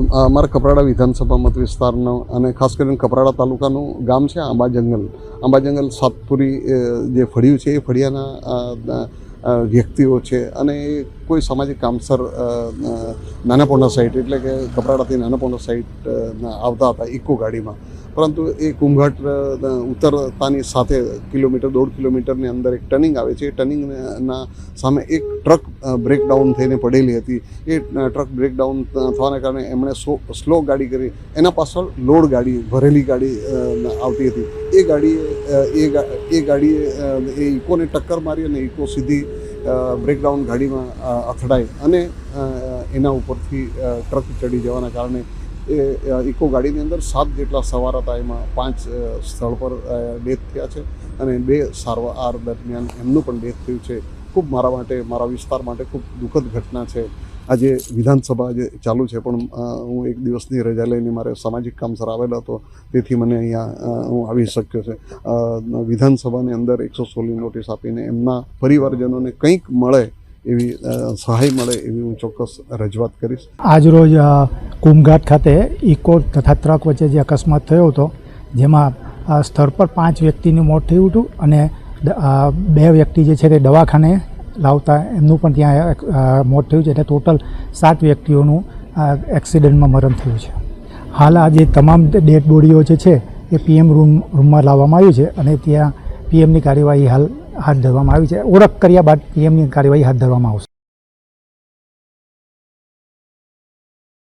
અમારા કપરાડા વિધાનસભા મત વિસ્તારનો અને ખાસ કરીને કપરાડા તાલુકાનું ગામ છે આંબા જંગલ સાતપુરી જે ફળિયું છે એ ફળિયાના વ્યક્તિઓ છે અને એ કોઈ સામાજિક કામસર નાનાપોંડા સાઈડ એટલે કે કપરાડાથી નાનાપોંડા સાઈડ આવતા હતા ઇકો ગાડીમાં, પરંતુ એ કુંભઘાટ ઉતરતાની સાથે કિલોમીટર 1.5 કિલોમીટરની અંદર એક ટર્નિંગ આવે છે. એ ટર્નિંગના સામે એક ટ્રક બ્રેકડાઉન થઈને પડેલી હતી. એ ટ્રક બ્રેકડાઉન થવાને કારણે એમણે સ્લો ગાડી કરી, એના પાછળ લોડ ગાડી ભરેલી ગાડી આવતી હતી. એ ગાડીએ એ ઇકોને ટક્કર મારી અને ઇકો સીધી બ્રેકડાઉન ગાડીમાં અથડાઈ અને એના ઉપરથી ટ્રક ચડી જવાના કારણે એ ઇકો ગાડીની અંદર 7 જેટલા સવાર હતા, એમાં 5 સ્થળ પર ડેથ થયા છે અને 2 સારવાર દરમિયાન એમનું પણ ડેથ થયું છે. ખૂબ મારા વિસ્તાર માટે ખૂબ દુઃખદ ઘટના છે. આજે વિધાનસભા જે ચાલુ છે, પણ હું એક દિવસની રજા લઈને મારે સામાજિક કામસર આવેલો હતો, તેથી મને અહીંયા હું આવી શક્યો છે. વિધાનસભાની અંદર 116ની નોટિસ આપીને એમના પરિવારજનોને કંઈક મળે એવી સહાય મળે એવી હું ચોક્કસ રજૂઆત કરીશ. આજરોજ કુંભઘાટ ખાતે ઇકો તથા ટ્રક વચ્ચે જે અકસ્માત થયો હતો, જેમાં સ્થળ પર 5 વ્યક્તિનું મોત થયું હતું અને 2 વ્યક્તિ જે છે તે દવાખાને લાવતા એમનું પણ ત્યાં મોત થયું છે. એટલે ટોટલ 7 વ્યક્તિઓનું એક્સિડન્ટમાં મરણ થયું છે. હાલ આ જે તમામ ડેડ બોડીઓ જે છે એ પીએમ રૂમમાં લાવવામાં આવી છે અને ત્યાં પીએમની કાર્યવાહી હાલ હાથ ધરવામાં આવી છે. ઓળખ કર્યા બાદ પીએમની કાર્યવાહી હાથ ધરવામાં આવશે.